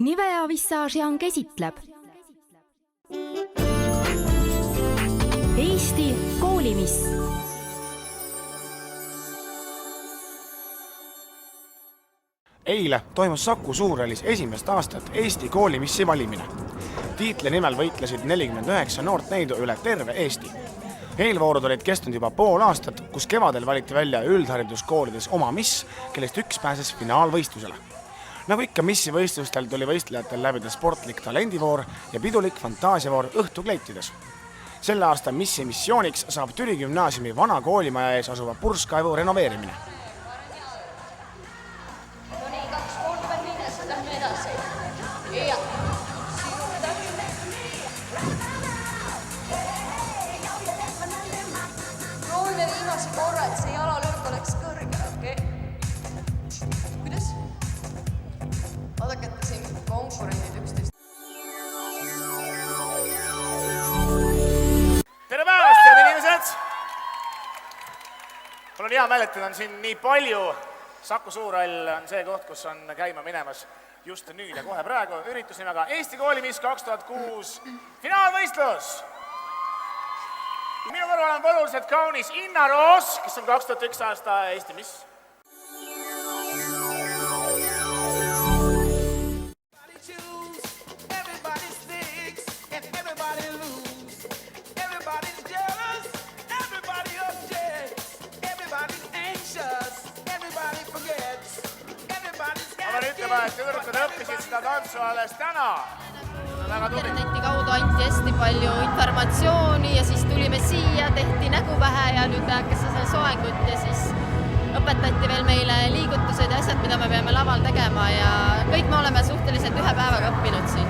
Nivea Vissažiank esitleb Eesti koolimiss. Eile toimus Saku Suurhallis esimest aastat Eesti koolimissi valimine. Tiitli nimel võitlesid 49 noort neidu üle terve Eesti. Eelvoorud olid kestnud juba pool aastat, kus kevadel valiti välja üldhariduskoolides oma miss, kellest üks pääses finaalvõistlusele. Nagu ikka missi võistlustel tuli võistlejatel läbida sportlik talendivoor ja pidulik fantaasiavoor õhtukleitides. Selle aasta missi missiooniks saab Türi gümnaasiumi vana koolimaja ees asuva purskkaevu renoveerimine. Proovime viimase korra, et see jalalöök oleks kõrge, okei? Kuidas? Vaadake, et siin konkurendid üksteist. Tere päevast, head inimesed! Mul on hea meel, et on siin nii palju. Saku Suurhall on see koht, kus on käima minemas just nüüd ja kohe praegu üritus nimega Eesti koolimiss 2006 finaalvõistlus. Minu kõrval on võluliselt kaunis Inna Roos, kes on 2001 aasta Eesti miss. Ma pean ütlema, et tüdrukud õppisid seda tantsu alles täna. Interneti kaudu anti hästi palju informatsiooni ja siis tulime siia, tehti nägu vähe ja nüüd hakkas see soengut ja siis õpetati veel meile liigutused ja asjad, mida me peame laval tegema ja kõik me oleme suhteliselt ühe päevaga õppinud siin.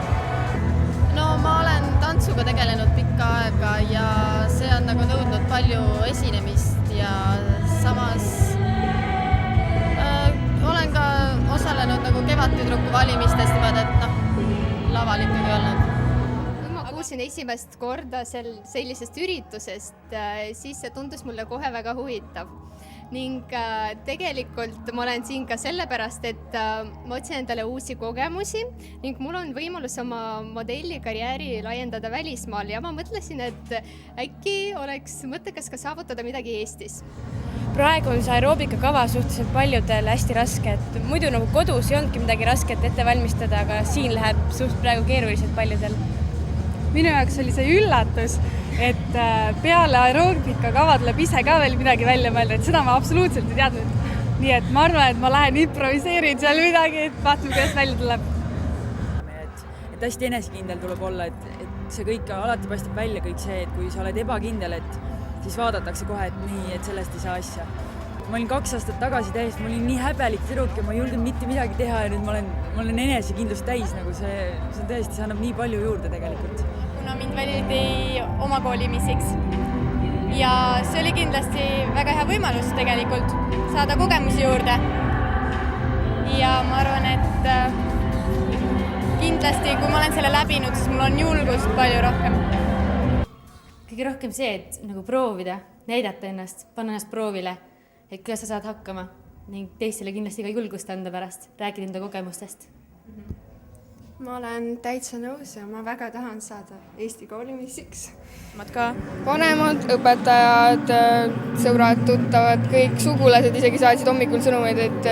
No ma olen tantsuga tegelenud pikka aega ja see on nagu nõudnud palju esinemist ja samas olen ka osalenud nagu kevadtüdruku valimistes, et laval ikkagi olnud. Kui ma kuulsin esimest korda sellisest üritusest, siis see tundus mulle kohe väga huvitav. Ning tegelikult ma olen siin ka sellepärast, et ma otsin endale uusi kogemusi ning mul on võimalus oma modellikarjääri laiendada välismaal ja ma mõtlesin, et äkki oleks mõttekas ka saavutada midagi Eestis. Praegu on see aeroobikakava suhteliselt paljudel hästi raske, et muidu nagu kodus ei olnudki midagi rasket ette valmistada, aga siin läheb suht praegu keeruliselt paljudel. Minu jaoks oli see üllatus, et peale aeroobikakava tuleb ise ka veel midagi välja mõelda, et seda ma absoluutselt ei teadnud. Nii et ma arvan, et ma lähen improviseerin seal midagi, et vaatame, kuidas välja tuleb. Et hästi enesekindel tuleb olla, et see kõik alati paistab välja kõik see, et kui sa oled ebakindel, et siis vaadatakse kohe, et nii, et sellest ei saa asja. Ma olin 2 aastat tagasi täiesti, ma olin nii häbelik tüdruk ja ma ei julgenud mitte midagi teha ja nüüd ma olen enesekindlust täis, nagu see tõesti, see annab nii palju juurde tegelikult. Kuna mind valiti oma koolimissiks ja see oli kindlasti väga hea võimalus tegelikult saada kogemusi juurde. Ja ma arvan, et kindlasti, kui ma olen selle läbinud, siis mul on julgust palju rohkem. Kõige rohkem see, et nagu proovida, näidata ennast, panna ennast proovile, et kuidas sa saad hakkama ning teistele kindlasti ka julgust anda pärast, rääkida enda kogemustest. Ma olen täitsa nõus ja ma väga tahan saada Eesti koolimissiks. Mad ka. Vanemad, õpetajad, sõbrad, tuttavad, kõik sugulased isegi saatsid hommikul sõnumeid, et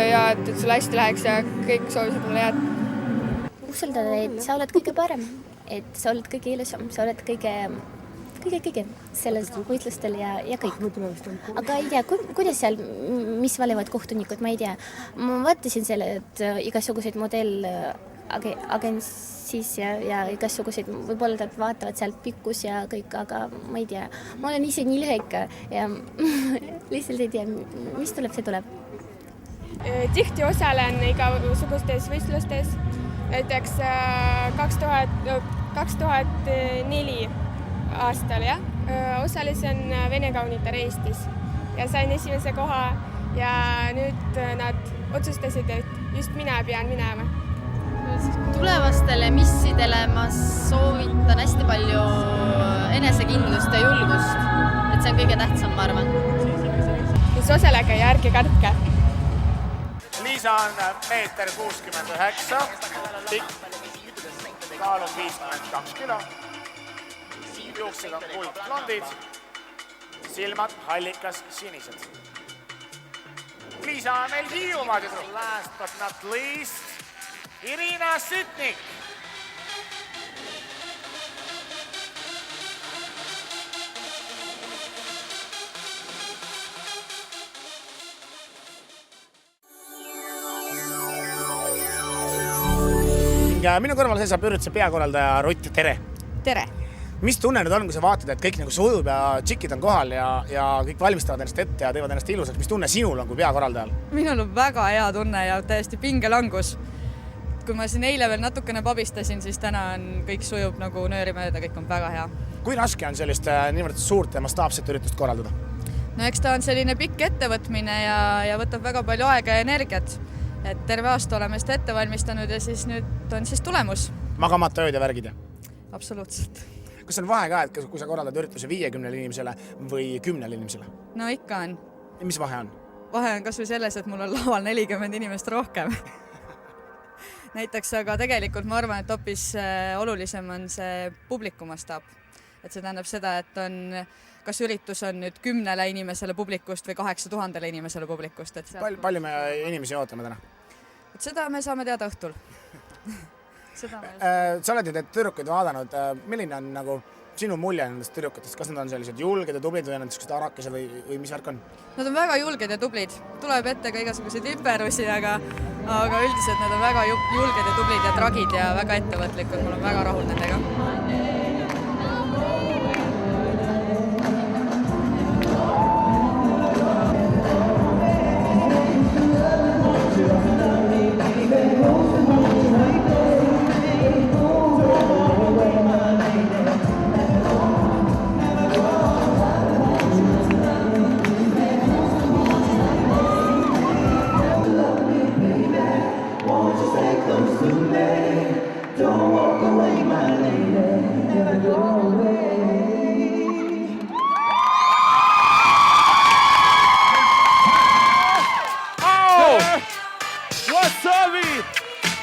sul hästi läheks ja kõik soovisid mulle head. Usaldada, et sa oled kõige parem, et sa oled kõige ilusam, sa oled kõige sellest võitlustel ja kõik. Aga ei tea, kuidas seal, mis valivad kohtunikud, ma ei tea. Ma vaatasin selle, et igasuguseid model-agentsis ja igasuguseid, võib-olla nad vaatavad sealt pikkus ja kõik, aga ma ei tea. Ma olen ise nii lühike ja lihtsalt ei tea, mis tuleb, see tuleb. Tihti osalen igasugustes võistlustes, näiteks 2004 aastal, osalesin Vene kaunitar Eestis ja sain esimese koha ja nüüd nad otsustasid, et just mina pean minema. Tulevastele missidele ma soovitan hästi palju enesekindlust ja julgust, et see on kõige tähtsam, ma arvan. Siis osalege ja ärge kartke. Liisa on 1,69 m, pikk kaalub 52 kilo. Juuksed on kuldblondid, silmad hallikas sinised. Liisa on meil Hiiumaa tüdruk. Last but not least, Irina Sütnik. Minu kõrval seisab ürituse peakorraldaja Rutt, tere! Tere! Mis tunne nüüd on, kui sa vaatad, et kõik nagu sujub ja tšikid on kohal ja kõik valmistavad ennast ette ja teevad ennast ilusaks? Mis tunne sinul on kui peakorraldajal? Minul on väga hea tunne ja täiesti pingelangus. Kui ma siin eile veel natukene pabistasin, siis täna on kõik sujub nagu nööri mööda, kõik on väga hea. Kui raske on sellist niivõrd suurt ja mastaapset üritust korraldada? No eks ta on selline pikk ettevõtmine ja võtab väga palju aega ja energiat. Et terve aasta oleme seda ette valmistanud ja siis nüüd on siis tulemus. Magamata ööd ja värgid? Absoluutselt. Kas on vahe ka, et kui sa korraldad ürituse 50 inimesele või 10 inimesele? No ikka on. Ja mis vahe on? Vahe on kas või selles, et mul on laual 40 inimest rohkem. Näiteks, aga tegelikult ma arvan, et hoopis olulisem on see publiku mastaap. Et see tähendab seda, et on, kas üritus on nüüd 10 inimesele publikust või 8000 inimesele publikust. Palju me inimesi ootame täna? Et seda me saame teada õhtul. Sa oled ju teid tüdrukuid vaadanud. Milline on nagu sinu mulje nendest tüdrukutest? Kas nad on sellised julged ja tublid või on nad arakesed või mis värk on? Nad on väga julged ja tublid. Tuleb ette ka igasuguseid hüperusi, aga üldiselt nad on väga julged ja tublid ja tragid ja väga ettevõtlikud. Mul on väga rahul nendega.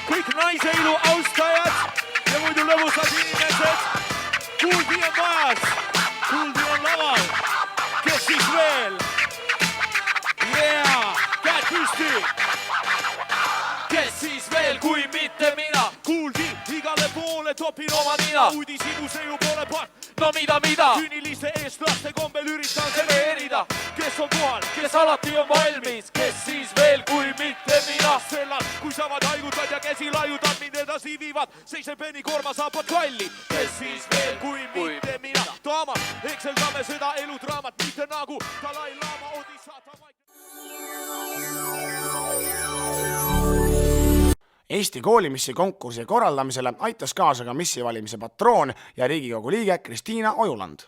Kõik naiseilu austajad ja muidu lõbusad inimesed. Kuuldi on majas, kuuldi on laval. Kes siis veel? Käed püsti! Kes siis veel, kui mitte mina? Kuuldi igale poole topin oma nina. Uudisimu seiu poole part. No mida? Küüniliste eestlaste kombel üritan serveerida. Kes on kohal, kes alati on valmis? Kes siis veel, kui mitte mina? Sellal, kui saavad haigutad ja käsi laiutad, mind edasi viivad. Seiseb Penny Korma saapad kalli. Kes siis veel, kui mitte mina? Daamad, ekseldame seda eludraamat, mitte nagu Dalai Lama Odissata vaid. Eesti koolimissi konkursi korraldamisele aitas kaasa ka missi valimise patroon ja Riigikogu liige Kristiina Ojuland.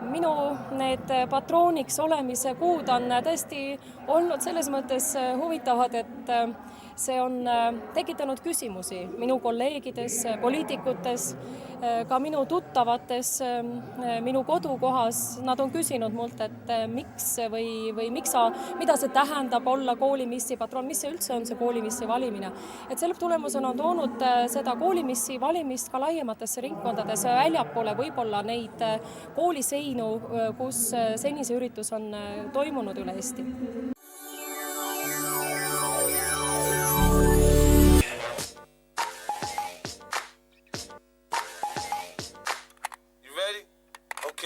Minu need patrooniks olemise kuud on tõesti olnud selles mõttes huvitavad, et see on tekitanud küsimusi minu kolleegides, poliitikutes, ka minu tuttavates, minu kodukohas. Nad on küsinud mult, et miks või mida see tähendab olla koolimissi patroon, mis see üldse on see koolimissi valimine. Et selle tulemusena on toonud seda koolimissi valimist ka laiematesse ringkondades väljapoole võib-olla neid kooliseinu, kus senise üritus on toimunud üle Eesti.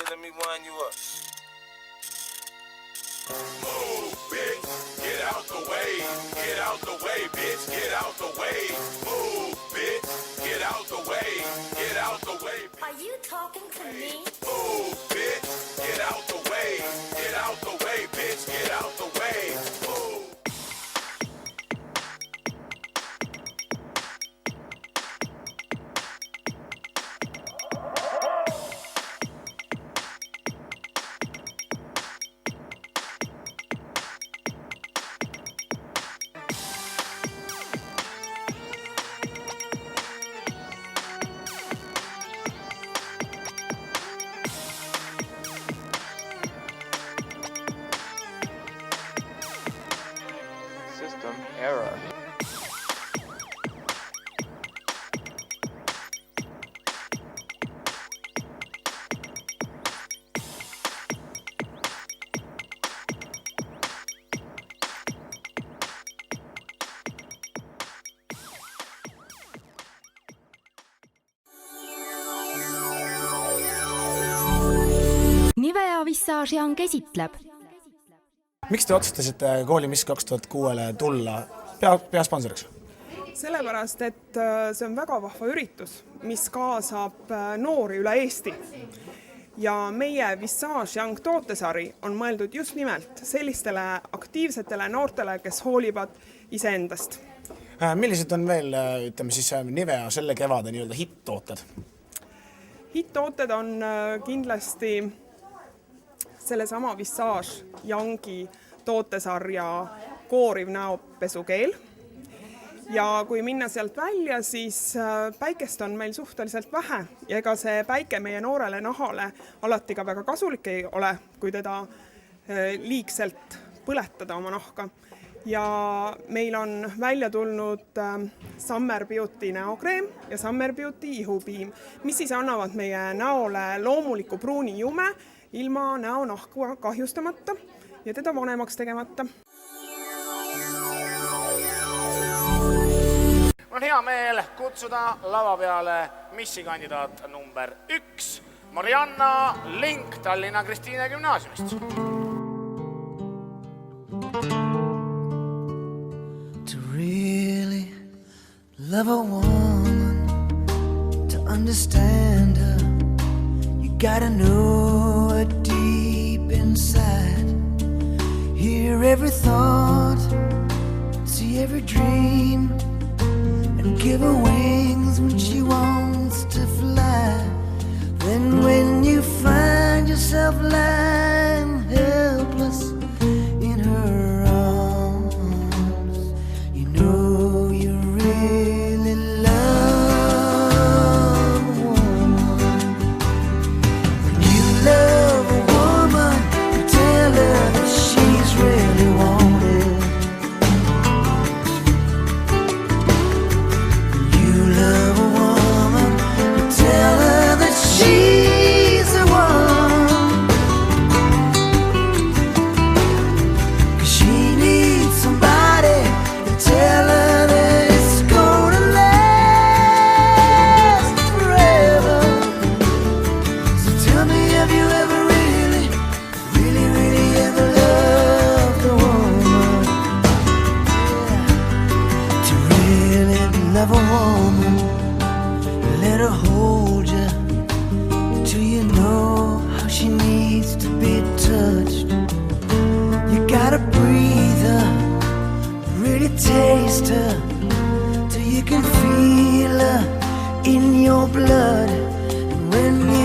Let me wind you up. Move, bitch, get out the way. Get out the way, bitch, get out the way. Move, bitch, get out the way. Get out the way. Are you talking to me? Move, bitch, get out the way. Get out the way, bitch, get out the way. Move. Savissage Young esitleb. Miks te otsustasite koolimiss 2006-le tulla peasponsoriks? Sellepärast, et see on väga vahva üritus, mis kaasab noori üle Eesti. Ja meie Visage Young tootesari on mõeldud just nimelt sellistele aktiivsetele noortele, kes hoolivad iseendast. Millised on veel, ütleme siis, Nivea selle kevade nii-öelda hitt-tooted? Hitt-tooted on kindlasti sellesama Visage Youngi tootesarja kooriv näopesukeel. Ja kui minna sealt välja, siis päikest on meil suhteliselt vähe ja ega see päike meie noorele nahale alati ka väga kasulik ei ole, kui teda liigselt põletada oma nahka. Ja meil on välja tulnud Summer Beauty näokreem ja Summer Beauty ihupiim, mis siis annavad meie näole loomuliku pruuni jume ilma näonahku kahjustamata ja teda vanemaks tegemata. On hea meel kutsuda lava peale missikandidaat number 1, Marianna Link Tallinna Kristiine gümnaasiumist. To really love a woman, to understand her, you gotta know her deep inside. Hear every thought, see every dream, and give her wings when she wants to fly. Then when you find yourself lying helpless in her arms, you know you really love a woman. When you love a woman, you tell her that she's really wanted. She's the one, 'cause she needs somebody to tell her that it's gonna last forever. So tell me, have you ever really, really, really ever loved a woman? Yeah. To really love a woman, let her hold you till you know how she needs to be touched. You gotta breathe her, really taste her, till you can feel her in your blood. And when you